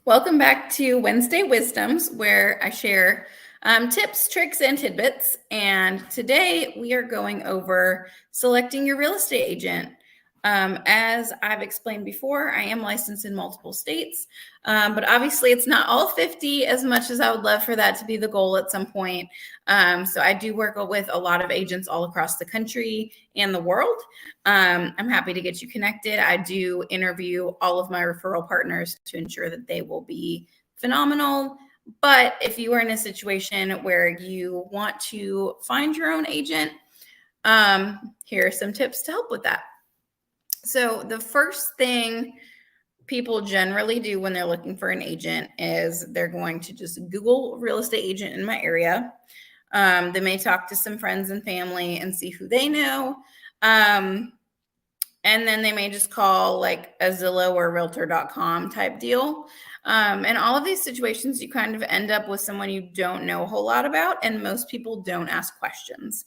Welcome back to Wednesday Wisdoms, where I share tips, tricks, and tidbits. And today we are going over selecting your real estate agent. As I've explained before, I am licensed in multiple states, but obviously it's not all 50 as much as I would love for that to be the goal at some point. So I do work with a lot of agents all across the country and the world. I'm happy to get you connected. I do interview all of my referral partners to ensure that they will be phenomenal. But if you are in a situation where you want to find your own agent, here are some tips to help with that. So the first thing people generally do when they're looking for an agent is they're going to just Google real estate agent in my area. They may talk to some friends and family and see who they know. And then they may just call like a Zillow or realtor.com type deal. And all of these situations, you kind of end up with someone you don't know a whole lot about, and most people don't ask questions.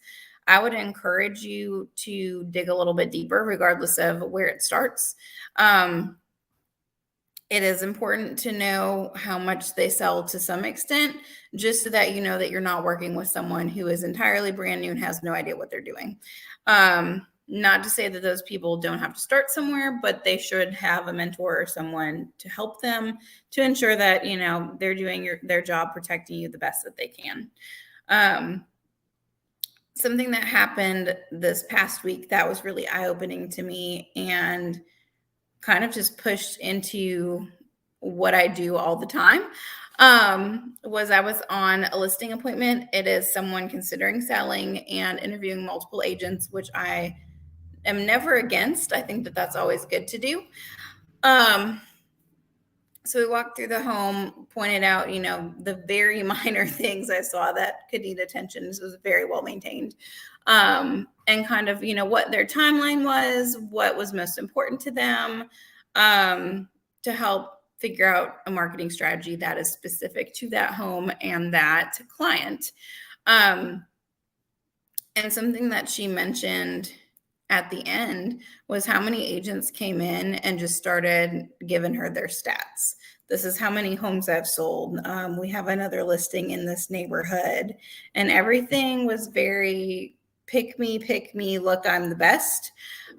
I would encourage you to dig a little bit deeper, regardless of where it starts. It is important to know how much they sell to some extent, just so that you know that you're not working with someone who is entirely brand new and has no idea what they're doing. Not to say that those people don't have to start somewhere, but they should have a mentor or someone to help them to ensure that, you know, they're doing their job protecting you the best that they can. Something that happened this past week that was really eye-opening to me and kind of just pushed into what I do all the time was I was on a listing appointment. It is someone considering selling and interviewing multiple agents, which I am never against. I think that that's always good to do. So we walked through the home, pointed out, you know, the very minor things I saw that could need attention. This was very well maintained. And kind of, you know, what their timeline was, what was most important to them, to help figure out a marketing strategy that is specific to that home and that client. And something that she mentioned at the end was how many agents came in and just started giving her their stats. This is how many homes I've sold. We have another listing in this neighborhood, and everything was very pick me, look, I'm the best.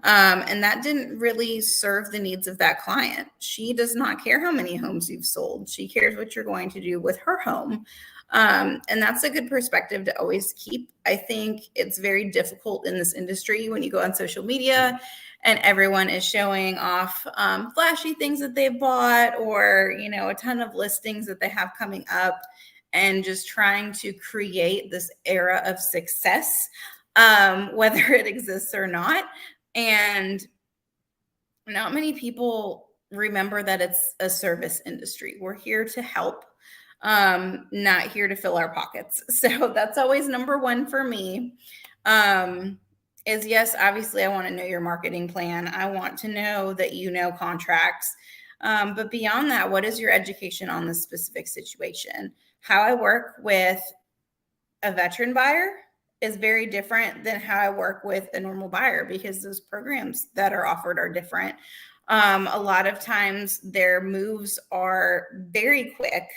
And that didn't really serve the needs of that client. She does not care how many homes you've sold. She cares what you're going to do with her home. And that's a good perspective to always keep. I think it's very difficult in this industry when you go on social media and everyone is showing off flashy things that they've bought, or, you know, a ton of listings that they have coming up, and just trying to create this era of success, whether it exists or not. And not many people remember that it's a service industry. We're here to help, not here to fill our pockets. So that's always number one for me. Is yes, obviously I want to know your marketing plan. I want to know that you know contracts. But beyond that, what is your education on the specific situation? How I work with a veteran buyer is very different than how I work with a normal buyer, because those programs that are offered are different. A lot of times their moves are very quick,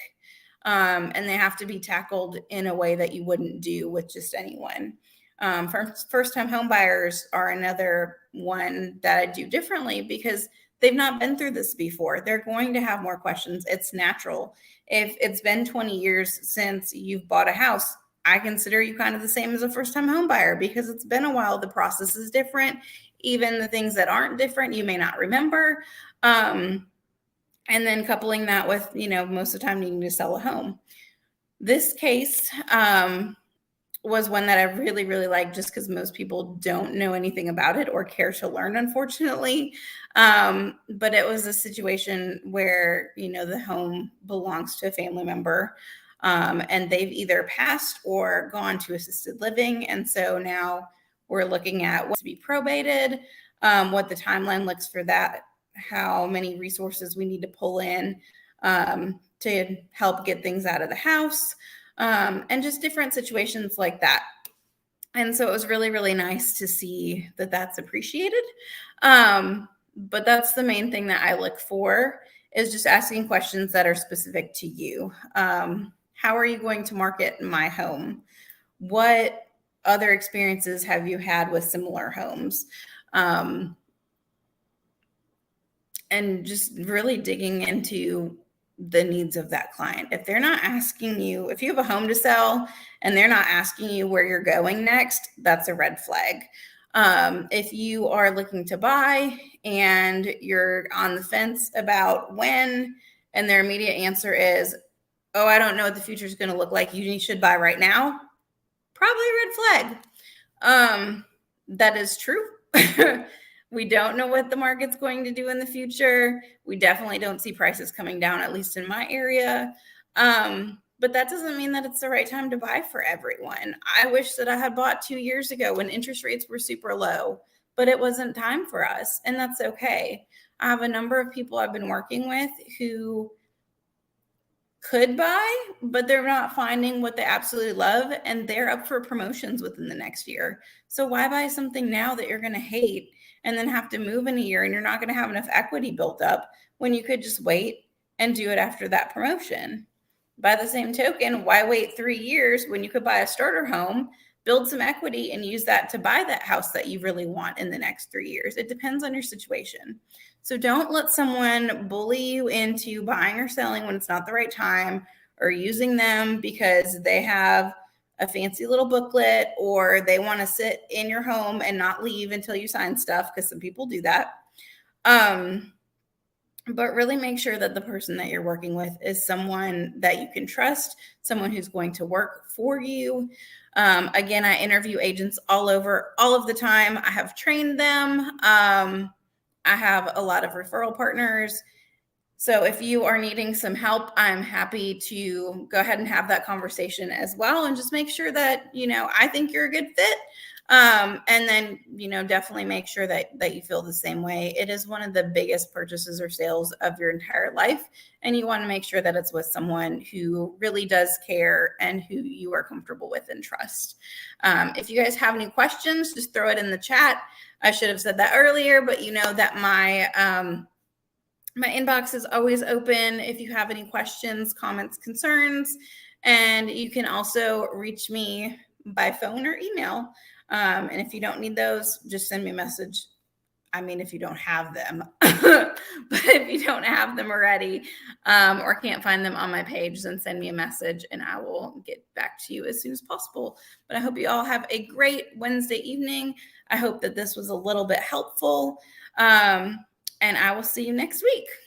and they have to be tackled in a way that you wouldn't do with just anyone. First-time home buyers are another one that I do differently, because they've not been through this before. They're going to have more questions. It's natural. If it's been 20 years since you've bought a house, I consider you kind of the same as a first-time home buyer, because it's been a while. The process is different. Even the things that aren't different, you may not remember. And then coupling that with, you know, most of the time needing to sell a home. This case was one that I really, really liked, just because most people don't know anything about it or care to learn, unfortunately. But it was a situation where, you know, the home belongs to a family member. And they've either passed or gone to assisted living. And so now we're looking at what to be probated, what the timeline looks for that, how many resources we need to pull in to help get things out of the house, and just different situations like that. And so it was really, really nice to see that that's appreciated. But that's the main thing that I look for, is just asking questions that are specific to you. How are you going to market my home? What other experiences have you had with similar homes? And just really digging into the needs of that client. If they're not asking you, if you have a home to sell and they're not asking you where you're going next, that's a red flag. If you are looking to buy and you're on the fence about when, and their immediate answer is, oh, I don't know what the future is going to look like, you should buy right now, probably a red flag. That is true. We don't know what the market's going to do in the future. We definitely don't see prices coming down, at least in my area. But that doesn't mean that it's the right time to buy for everyone. I wish that I had bought 2 years ago when interest rates were super low, but it wasn't time for us, and that's okay. I have a number of people I've been working with who could buy, but they're not finding what they absolutely love, and they're up for promotions within the next year. So why buy something now that you're going to hate and then have to move in a year and you're not going to have enough equity built up when you could just wait and do it after that promotion? By the same token, why wait 3 years when you could buy a starter home, build some equity, and use that to buy that house that you really want in the next 3 years? It depends on your situation. So don't let someone bully you into buying or selling when it's not the right time, or using them because they have a fancy little booklet or they want to sit in your home and not leave until you sign stuff, because some people do that. But really make sure that the person that you're working with is someone that you can trust, someone who's going to work for you. Again, I interview agents all of the time. I have trained them. I have a lot of referral partners. So if you are needing some help, I'm happy to go ahead and have that conversation as well, and just make sure that, I think you're a good fit. And then, definitely make sure that you feel the same way. It is one of the biggest purchases or sales of your entire life, and you want to make sure that it's with someone who really does care and who you are comfortable with and trust. If you guys have any questions, just throw it in the chat. I should have said that earlier, but you know that my inbox is always open if you have any questions, comments, concerns, and you can also reach me by phone or email. And if you don't need those, just send me a message. I mean, if you don't have them, but if you don't have them already, or can't find them on my page, then send me a message and I will get back to you as soon as possible. But I hope you all have a great Wednesday evening. I hope that this was a little bit helpful. And I will see you next week.